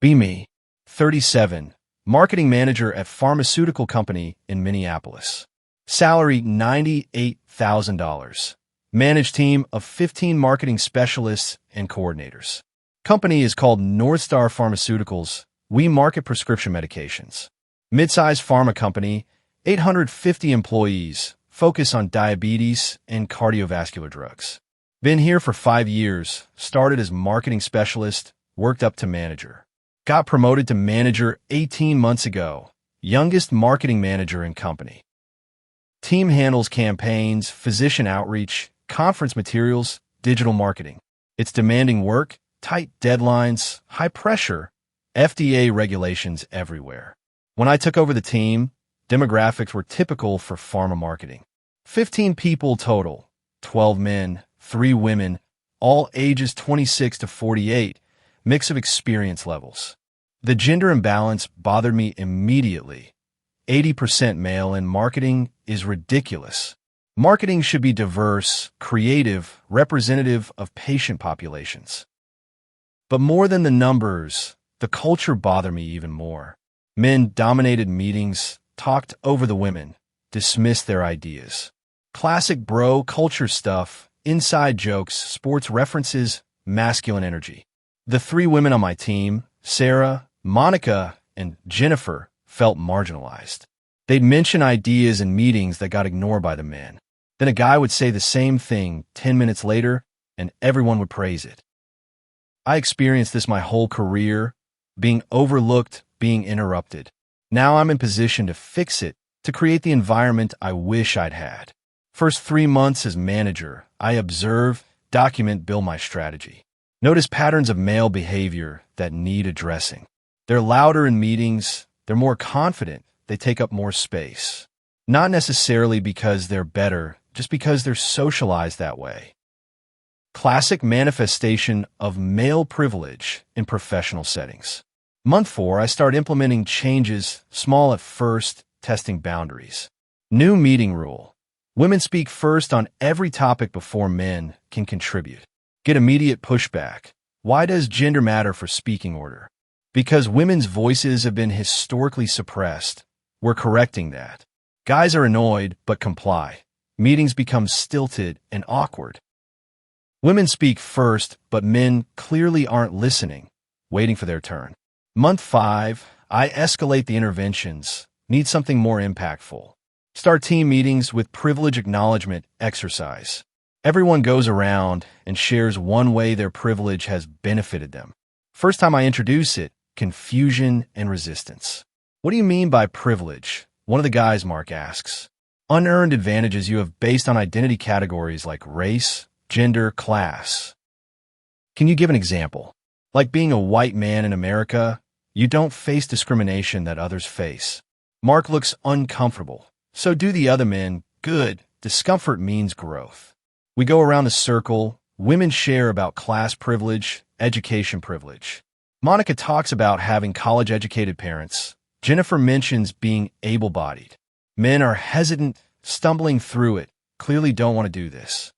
Be me, 37, marketing manager at pharmaceutical company in Minneapolis. Salary $98,000. Manage team of 15 marketing specialists and coordinators. Company is called Northstar Pharmaceuticals. We market prescription medications. Mid-size pharma company, 850 employees, focus on diabetes and cardiovascular drugs. Been here for 5 years, started as marketing specialist, worked up to manager. Got promoted to manager 18 months ago, youngest marketing manager in company. Team handles campaigns, physician outreach, conference materials, digital marketing. It's demanding work, tight deadlines, high pressure, FDA regulations everywhere. When I took over the team, demographics were typical for pharma marketing. 15 people total, 12 men, 3 women, all ages 26 to 48, mix of experience levels. The gender imbalance bothered me immediately. 80% male in marketing is ridiculous. Marketing should be diverse, creative, representative of patient populations. But more than the numbers, the culture bothered me even more. Men dominated meetings, talked over the women, dismissed their ideas. Classic bro culture stuff, inside jokes, sports references, masculine energy. The 3 women on my team, Sarah, Monica, and Jennifer, felt marginalized. They'd mention ideas in meetings that got ignored by the men. Then a guy would say the same thing 10 minutes later, and everyone would praise it. I experienced this my whole career, being overlooked, being interrupted. Now I'm in position to fix it, to create the environment I wish I'd had. First 3 months as manager, I observe, document, build my strategy. Notice patterns of male behavior that need addressing. They're louder in meetings, they're more confident, they take up more space. Not necessarily because they're better, just because they're socialized that way. Classic manifestation of male privilege in professional settings. Month 4, I start implementing changes, small at first, testing boundaries. New meeting rule. Women speak first on every topic before men can contribute. Get immediate pushback. Why does gender matter for speaking order? Because women's voices have been historically suppressed. We're correcting that. Guys are annoyed, but comply. Meetings become stilted and awkward. Women speak first, but men clearly aren't listening, waiting for their turn. Month 5, I escalate the interventions. Need something more impactful. Start team meetings with privilege acknowledgement exercise. Everyone goes around and shares one way their privilege has benefited them. First time I introduce it, confusion and resistance. What do you mean by privilege? One of the guys, Mark, asks. Unearned advantages you have based on identity categories like race, gender, class. Can you give an example? Like being a white man in America, you don't face discrimination that others face. Mark looks uncomfortable. So do the other men. Good. Discomfort means growth. We go around the circle. Women share about class privilege, education privilege. Monica talks about having college-educated parents. Jennifer mentions being able-bodied. Men are hesitant, stumbling through it, clearly don't want to do this.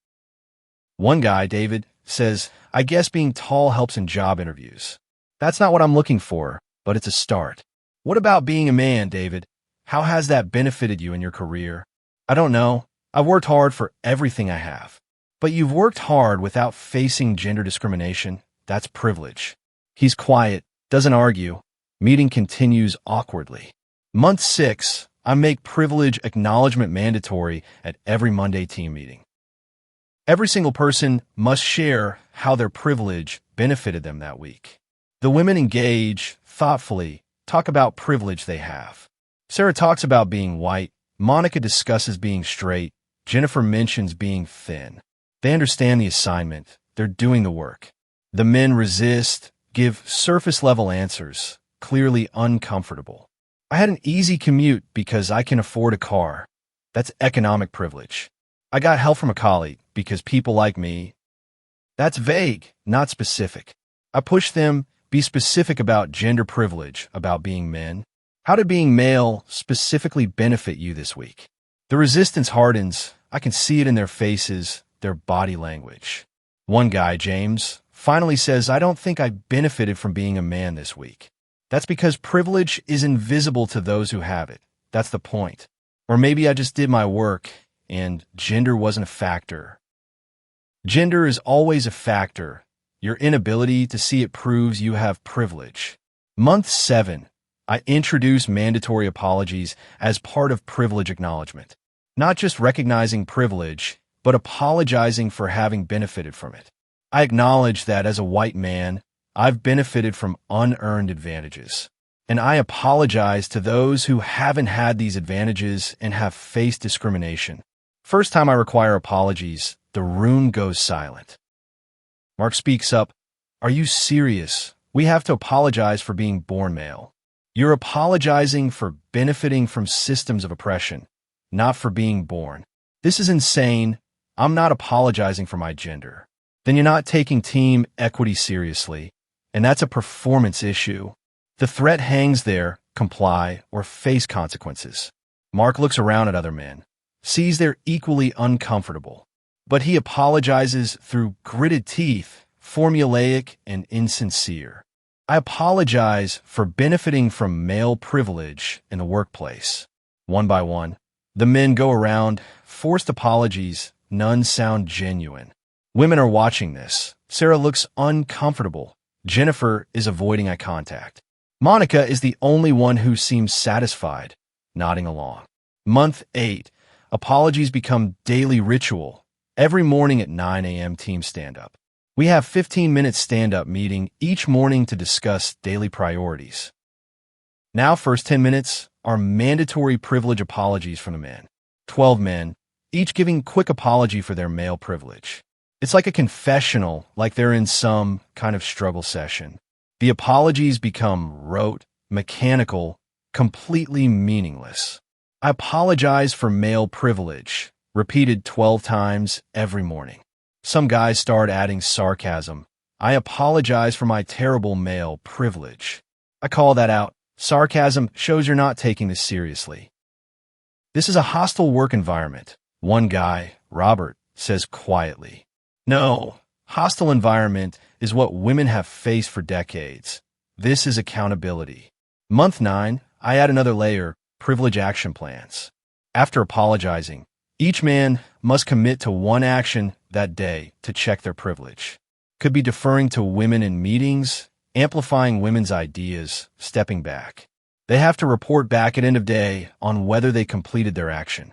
One guy, David, says, I guess being tall helps in job interviews. That's not what I'm looking for, but it's a start. What about being a man, David? How has that benefited you in your career? I don't know. I've worked hard for everything I have. But you've worked hard without facing gender discrimination. That's privilege. He's quiet, doesn't argue. Meeting continues awkwardly. Month 6, I make privilege acknowledgement mandatory at every Monday team meeting. Every single person must share how their privilege benefited them that week. The women engage thoughtfully, talk about privilege they have. Sarah talks about being white. Monica discusses being straight. Jennifer mentions being thin. They understand the assignment. They're doing the work. The men resist, give surface-level answers, clearly uncomfortable. I had an easy commute because I can afford a car. That's economic privilege. I got help from a colleague because people like me. That's vague, not specific. I push them, be specific about gender privilege, about being men. How did being male specifically benefit you this week? The resistance hardens. I can see it in their faces, their body language. One guy, James, finally says, I don't think I benefited from being a man this week. That's because privilege is invisible to those who have it. That's the point. Or maybe I just did my work and gender wasn't a factor. Gender is always a factor. Your inability to see it proves you have privilege. Month 7, I introduce mandatory apologies as part of privilege acknowledgement. Not just recognizing privilege, but apologizing for having benefited from it. I acknowledge that as a white man, I've benefited from unearned advantages. And I apologize to those who haven't had these advantages and have faced discrimination. First time I require apologies, the room goes silent. Mark speaks up. Are you serious? We have to apologize for being born male. You're apologizing for benefiting from systems of oppression, not for being born. This is insane. I'm not apologizing for my gender. Then you're not taking team equity seriously, and that's a performance issue. The threat hangs there, comply or face consequences. Mark looks around at other men, sees they're equally uncomfortable, but he apologizes through gritted teeth, formulaic and insincere. I apologize for benefiting from male privilege in the workplace. One by one, the men go around, forced apologies, none sound genuine. Women are watching this. Sarah looks uncomfortable. Jennifer is avoiding eye contact. Monica is the only one who seems satisfied, nodding along. Month 8, apologies become daily ritual. Every morning at 9 a.m. team stand-up. We have 15-minute stand-up meeting each morning to discuss daily priorities. Now, first 10 minutes are mandatory privilege apologies from the men. 12 men, each giving quick apology for their male privilege. It's like a confessional, like they're in some kind of struggle session. The apologies become rote, mechanical, completely meaningless. I apologize for male privilege, repeated 12 times every morning. Some guys start adding sarcasm. I apologize for my terrible male privilege. I call that out. Sarcasm shows you're not taking this seriously. This is a hostile work environment. One guy, Robert, says quietly. No, hostile environment is what women have faced for decades. This is accountability. Month 9, I add another layer, privilege action plans. After apologizing, each man must commit to one action that day to check their privilege. Could be deferring to women in meetings, amplifying women's ideas, stepping back. They have to report back at end of day on whether they completed their action.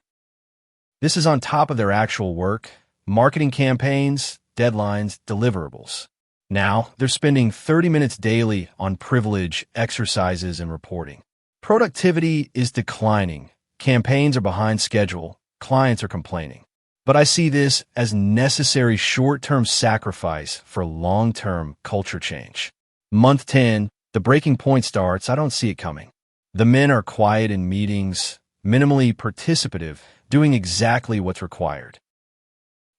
This is on top of their actual work, marketing campaigns, deadlines, deliverables. Now, they're spending 30 minutes daily on privilege, exercises, and reporting. Productivity is declining. Campaigns are behind schedule. Clients are complaining. But I see this as necessary short-term sacrifice for long-term culture change. Month 10, the breaking point starts. I don't see it coming. The men are quiet in meetings, minimally participative, doing exactly what's required.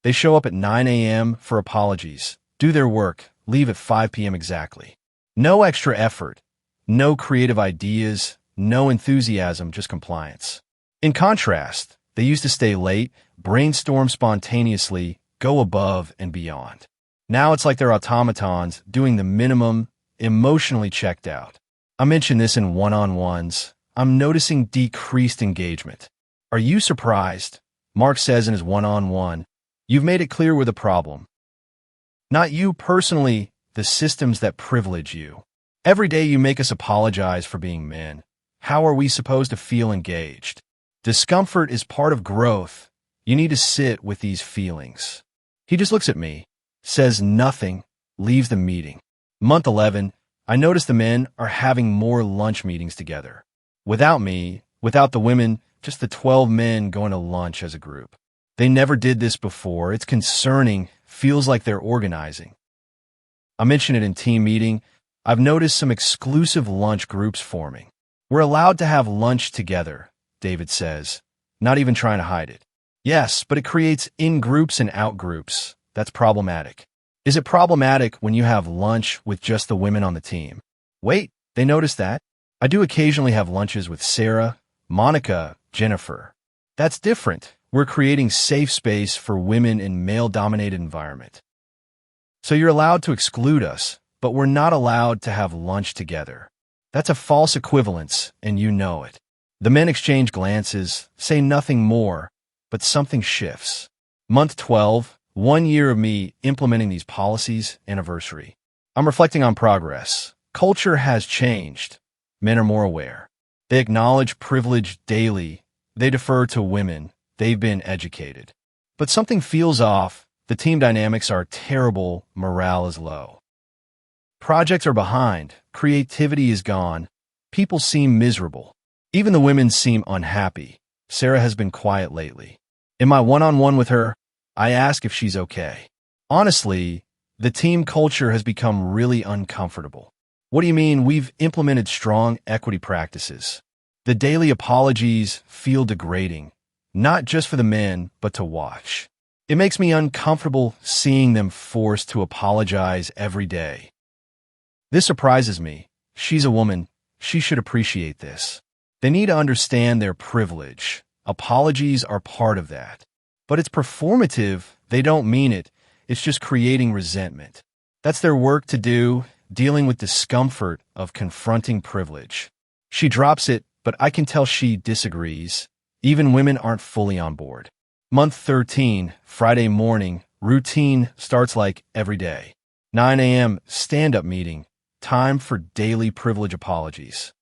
They show up at 9 a.m. for apologies, do their work, leave at 5 p.m. exactly. No extra effort, no creative ideas, no enthusiasm, just compliance. In contrast, they used to stay late, brainstorm spontaneously, go above and beyond. Now it's like they're automatons doing the minimum, emotionally checked out. I mentioned this in one-on-ones. I'm noticing decreased engagement. Are you surprised? Mark says in his one-on-one, you've made it clear we're the problem. Not you personally, the systems that privilege you. Every day you make us apologize for being men. How are we supposed to feel engaged? Discomfort is part of growth. You need to sit with these feelings. He just looks at me, says nothing, leaves the meeting. Month 11, I notice the men are having more lunch meetings together. Without me, without the women, just the 12 men going to lunch as a group. They never did this before. It's concerning, feels like they're organizing. I mentioned it in team meeting. I've noticed some exclusive lunch groups forming. We're allowed to have lunch together, David says, not even trying to hide it. Yes, but it creates in-groups and out-groups. That's problematic. Is it problematic when you have lunch with just the women on the team? Wait, they notice that? I do occasionally have lunches with Sarah, Monica, Jennifer. That's different. We're creating safe space for women in male-dominated environment. So you're allowed to exclude us, but we're not allowed to have lunch together. That's a false equivalence, and you know it. The men exchange glances, say nothing more, but something shifts. Month 12, 1 year of me implementing these policies, anniversary. I'm reflecting on progress. Culture has changed. Men are more aware. They acknowledge privilege daily. They defer to women. They've been educated. But something feels off. The team dynamics are terrible. Morale is low. Projects are behind. Creativity is gone. People seem miserable. Even the women seem unhappy. Sarah has been quiet lately. In my one-on-one with her, I ask if she's okay. Honestly, the team culture has become really uncomfortable. What do you mean? We've implemented strong equity practices. The daily apologies feel degrading, not just for the men, but to watch. It makes me uncomfortable seeing them forced to apologize every day. This surprises me. She's a woman. She should appreciate this. They need to understand their privilege. Apologies are part of that. But it's performative. They don't mean it. It's just creating resentment. That's their work to do, dealing with discomfort of confronting privilege. She drops it, but I can tell she disagrees. Even women aren't fully on board. Month 13, Friday morning, routine starts like every day. 9 a.m., stand-up meeting. Time for daily privilege apologies.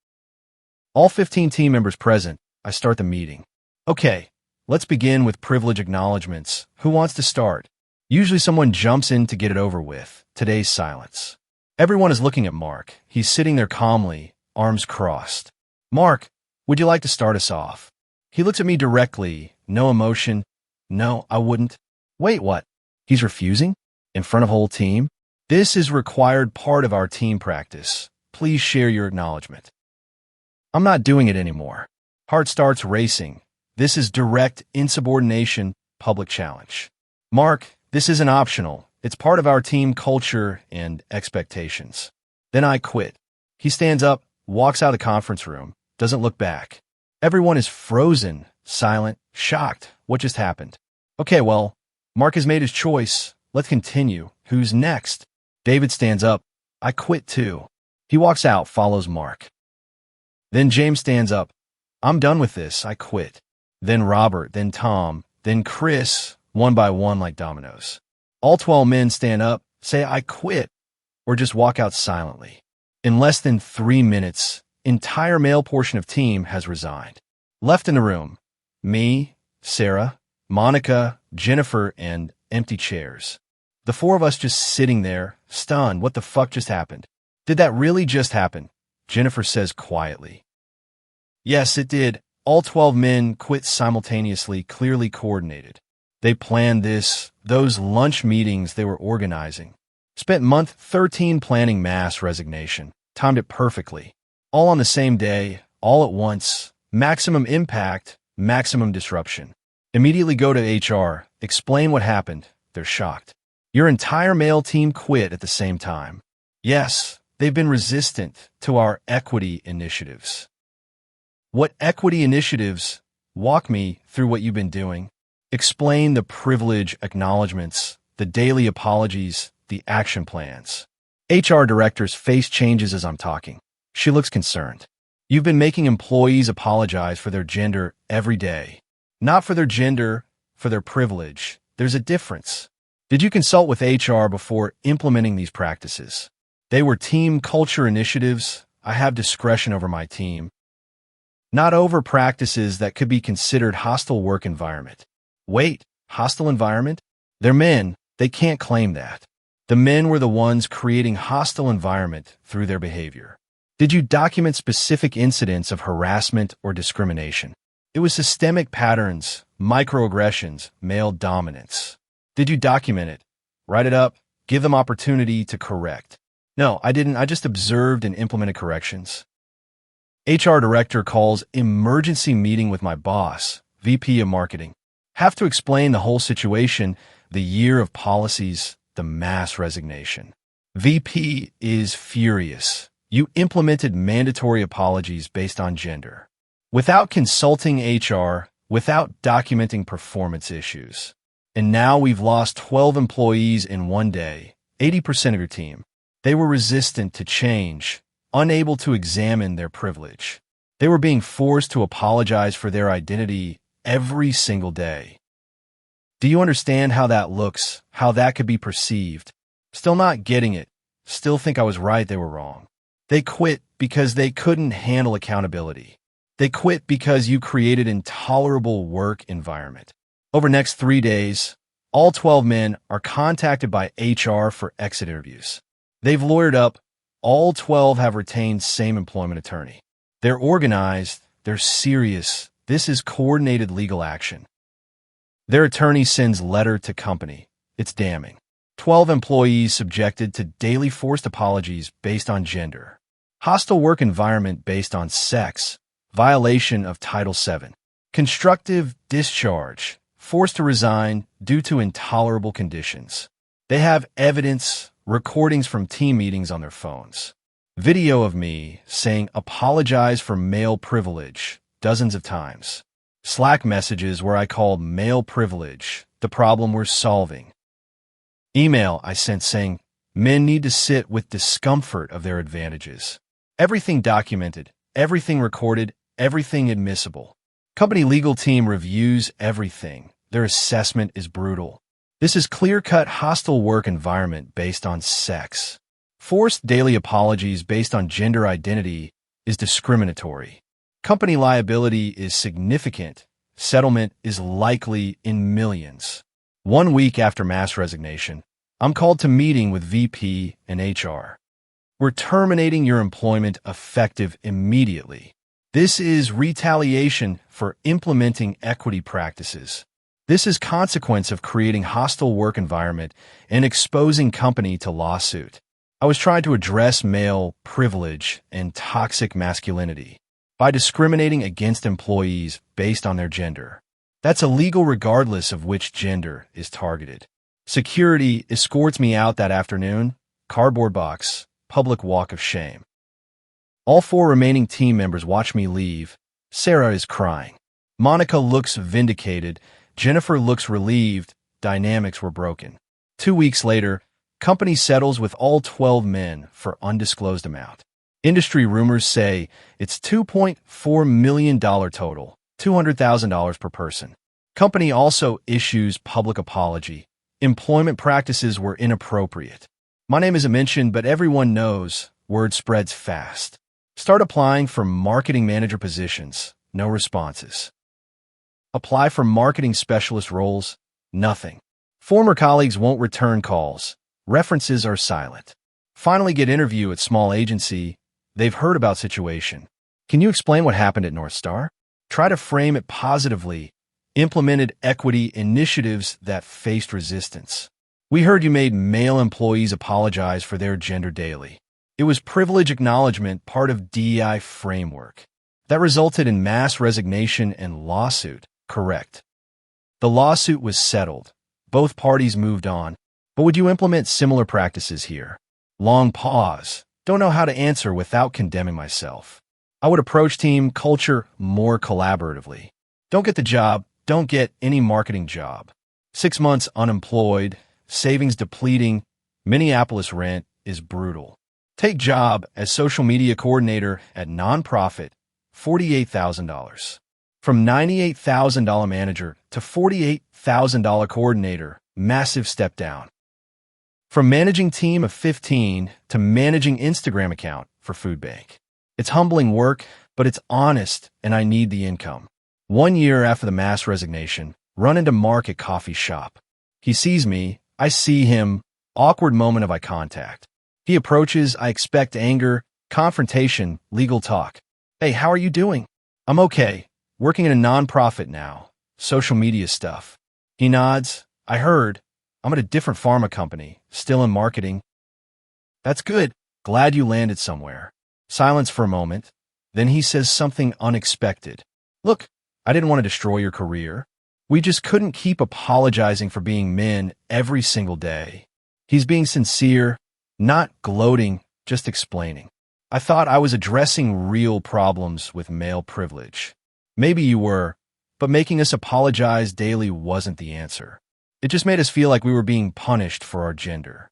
All 15 team members present, I start the meeting. Okay, let's begin with privilege acknowledgments. Who wants to start? Usually someone jumps in to get it over with. Today's silence. Everyone is looking at Mark. He's sitting there calmly, arms crossed. Mark, would you like to start us off? He looks at me directly, no emotion. No, I wouldn't. Wait, what? He's refusing? In front of whole team? This is required part of our team practice. Please share your acknowledgement. I'm not doing it anymore. Heart starts racing. This is direct insubordination, public challenge. Mark, this isn't optional. It's part of our team culture and expectations. Then I quit. He stands up, walks out of the conference room, doesn't look back. Everyone is frozen, silent, shocked. What just happened? Okay, well, Mark has made his choice. Let's continue. Who's next? David stands up. I quit too. He walks out, follows Mark. Then James stands up. I'm done with this. I quit. Then Robert, then Tom, then Chris, one by one like dominoes. All 12 men stand up, say I quit, or just walk out silently. In less than 3 minutes, entire male portion of team has resigned. Left in the room, me, Sarah, Monica, Jennifer, and empty chairs. The 4 of us just sitting there, stunned. What the fuck just happened? Did that really just happen? Jennifer says quietly. Yes, it did. All 12 men quit simultaneously, clearly coordinated. They planned this, those lunch meetings they were organizing. Spent month 13 planning mass resignation. Timed it perfectly. All on the same day, all at once. Maximum impact, maximum disruption. Immediately go to HR, explain what happened. They're shocked. Your entire male team quit at the same time. Yes, they've been resistant to our equity initiatives. What equity initiatives? Walk me through what you've been doing. Explain the privilege acknowledgments, the daily apologies, the action plans. HR director's face changes as I'm talking. She looks concerned. You've been making employees apologize for their gender every day. Not for their gender, for their privilege. There's a difference. Did you consult with HR before implementing these practices? They were team culture initiatives. I have discretion over my team. Not over practices that could be considered hostile work environment. Wait, hostile environment? They're men. They can't claim that. The men were the ones creating hostile environment through their behavior. Did you document specific incidents of harassment or discrimination? It was systemic patterns, microaggressions, male dominance. Did you document it? Write it up? Give them opportunity to correct? No, I didn't. I just observed and implemented corrections. HR director calls emergency meeting with my boss, VP of marketing. Have to explain the whole situation, the year of policies, the mass resignation. VP is furious. You implemented mandatory apologies based on gender. Without consulting HR, without documenting performance issues. And now we've lost 12 employees in 1 day. 80% of your team. They were resistant to change, unable to examine their privilege. They were being forced to apologize for their identity every single day. Do you understand how that looks, how that could be perceived? Still not getting it. Still think I was right, they were wrong. They quit because they couldn't handle accountability. They quit because you created intolerable work environment. Over next 3 days, all 12 men are contacted by HR for exit interviews. They've lawyered up. All 12 have retained same employment attorney. They're organized. They're serious. This is coordinated legal action. Their attorney sends letter to company. It's damning. 12 employees subjected to daily forced apologies based on gender. Hostile work environment based on sex. Violation of Title VII. Constructive discharge. Forced to resign due to intolerable conditions. They have evidence, recordings from team meetings on their phones. Video of me saying apologize for male privilege dozens of times. Slack messages where I called male privilege the problem we're solving. Email I sent saying men need to sit with discomfort of their advantages. Everything documented, everything recorded, everything admissible. Company legal team reviews everything. Their assessment is brutal. This is clear-cut hostile work environment based on sex. Forced daily apologies based on gender identity is discriminatory. Company liability is significant. Settlement is likely in millions. 1 week after mass resignation, I'm called to meeting with VP and HR. We're terminating your employment effective immediately. This is retaliation for implementing equity practices. This is consequence of creating hostile work environment and exposing company to lawsuit. I was trying to address male privilege and toxic masculinity by discriminating against employees based on their gender. That's illegal regardless of which gender is targeted. Security escorts me out that afternoon. Cardboard box, public walk of shame. All 4 remaining team members watch me leave. Sarah is crying. Monica looks vindicated. Jennifer looks relieved. Dynamics were broken. 2 weeks later, company settles with all 12 men for undisclosed amount. Industry rumors say it's $2.4 million total, $200,000 per person. Company also issues public apology. Employment practices were inappropriate. My name isn't mentioned, but everyone knows. Word spreads fast. Start applying for marketing manager positions. No responses. Apply for marketing specialist roles. Nothing. Former colleagues won't return calls. References are silent. Finally get interview at small agency. They've heard about situation. Can you explain what happened at North Star? Try to frame it positively. Implemented equity initiatives that faced resistance. We heard you made male employees apologize for their gender daily. It was privilege acknowledgement, part of DEI framework. That resulted in mass resignation and lawsuit. Correct. The lawsuit was settled. Both parties moved on. But would you implement similar practices here? Long pause. Don't know how to answer without condemning myself. I would approach team culture more collaboratively. Don't get the job. Don't get any marketing job. 6 months unemployed. Savings depleting. Minneapolis rent is brutal. Take job as social media coordinator at nonprofit. $48,000. From $98,000 manager to $48,000 coordinator, massive step down. From managing team of 15 to managing Instagram account for food bank. It's humbling work, but it's honest and I need the income. 1 year after the mass resignation, run into Mark at coffee shop. He sees me, I see him, awkward moment of eye contact. He approaches, I expect anger, confrontation, legal talk. Hey, how are you doing? I'm okay. Working in a nonprofit now. Social media stuff. He nods. I heard. I'm at a different pharma company. Still in marketing. That's good. Glad you landed somewhere. Silence for a moment. Then he says something unexpected. Look, I didn't want to destroy your career. We just couldn't keep apologizing for being men every single day. He's being sincere, not gloating, just explaining. I thought I was addressing real problems with male privilege. Maybe you were, but making us apologize daily wasn't the answer. It just made us feel like we were being punished for our gender.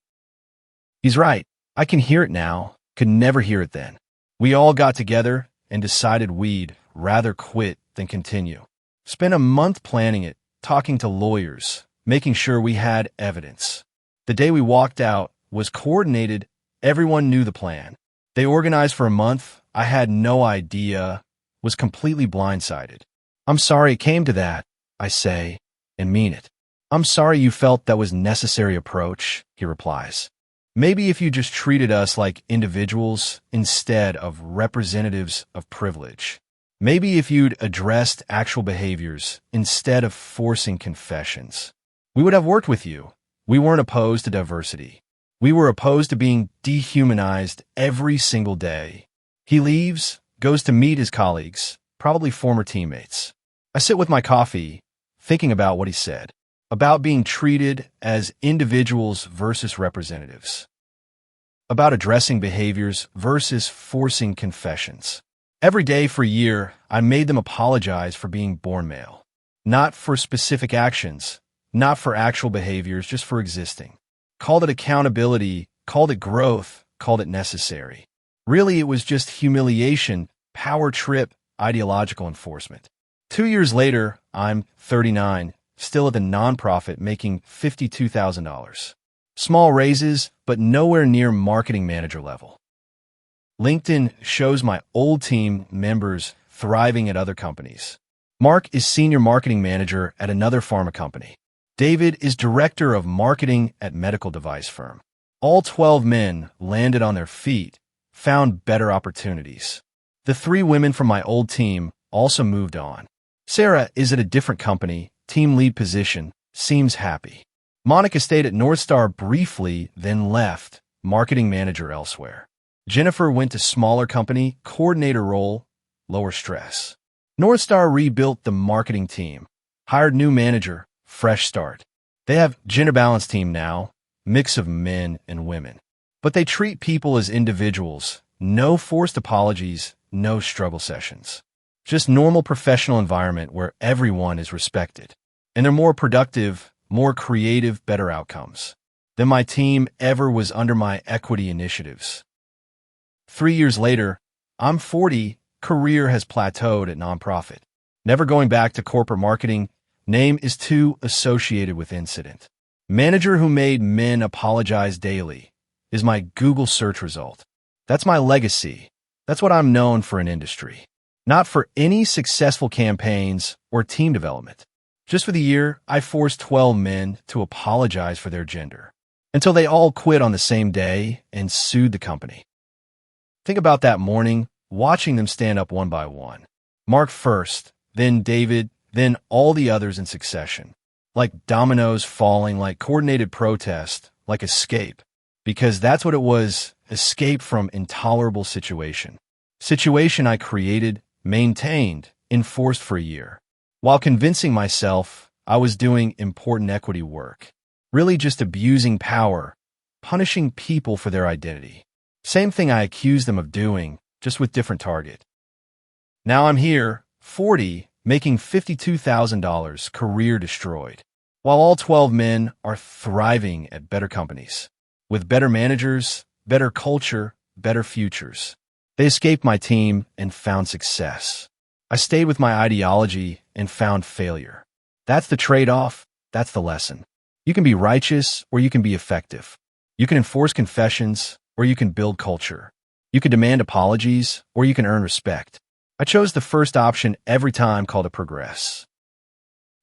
He's right. I can hear it now, could never hear it then. We all got together and decided we'd rather quit than continue. Spent a month planning it, talking to lawyers, making sure we had evidence. The day we walked out was coordinated. Everyone knew the plan. They organized for a month. I had no idea, was completely blindsided. I'm sorry it came to that, I say, and mean it. I'm sorry you felt that was necessary approach, he replies. Maybe if you just treated us like individuals instead of representatives of privilege. Maybe if you'd addressed actual behaviors instead of forcing confessions. We would have worked with you. We weren't opposed to diversity. We were opposed to being dehumanized every single day. He leaves, goes to meet his colleagues, probably former teammates. I sit with my coffee, thinking about what he said, about being treated as individuals versus representatives, about addressing behaviors versus forcing confessions. Every day for a year, I made them apologize for being born male, not for specific actions, not for actual behaviors, just for existing. Called it accountability, called it growth, called it necessary. Really, it was just humiliation, power trip, ideological enforcement. 2 years later, I'm 39, still at the nonprofit making $52,000. Small raises, but nowhere near marketing manager level. LinkedIn shows my old team members thriving at other companies. Mark is senior marketing manager at another pharma company. David is director of marketing at medical device firm. All 12 men landed on their feet, found better opportunities. The 3 women from my old team also moved on. Sarah is at a different company, team lead position, seems happy. Monica stayed at North Star briefly, then left, marketing manager elsewhere. Jennifer went to smaller company, coordinator role, lower stress. North Star rebuilt the marketing team, hired new manager, fresh start. They have gender balance team now, mix of men and women. But they treat people as individuals, no forced apologies, no struggle sessions. Just normal professional environment where everyone is respected. And they're more productive, more creative, better outcomes than my team ever was under my equity initiatives. 3 years later, I'm 40, career has plateaued at nonprofit. Never going back to corporate marketing, name is too associated with incident. Manager who made men apologize daily is my Google search result. That's my legacy. That's what I'm known for in industry. Not for any successful campaigns or team development. Just for the year, I forced 12 men to apologize for their gender, until they all quit on the same day and sued the company. Think about that morning, watching them stand up one by one. Mark first, then David, then all the others in succession. Like dominoes falling, like coordinated protest, like escape. Because that's what it was, escape from intolerable situation. Situation I created, maintained, enforced for a year. While convincing myself I was doing important equity work. Really just abusing power, punishing people for their identity. Same thing I accused them of doing, just with different target. Now I'm here, 40, making $52,000, career destroyed. While all 12 men are thriving at better companies. With better managers, better culture, better futures. They escaped my team and found success. I stayed with my ideology and found failure. That's the trade-off. That's the lesson. You can be righteous or you can be effective. You can enforce confessions or you can build culture. You can demand apologies or you can earn respect. I chose the first option every time, called it progress.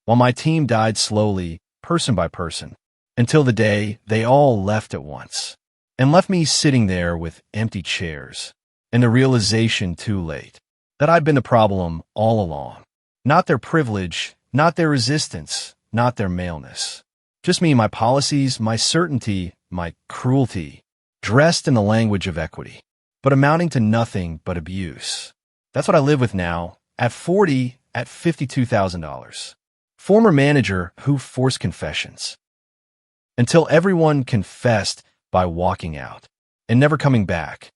While my team died slowly, person by person, until the day they all left at once, and left me sitting there with empty chairs, and the realization too late that I'd been the problem all along. Not their privilege, not their resistance, not their maleness. Just me, my policies, my certainty, my cruelty, dressed in the language of equity, but amounting to nothing but abuse. That's what I live with now, at 40, at $52,000. Former manager who forced confessions. Until everyone confessed by walking out and never coming back.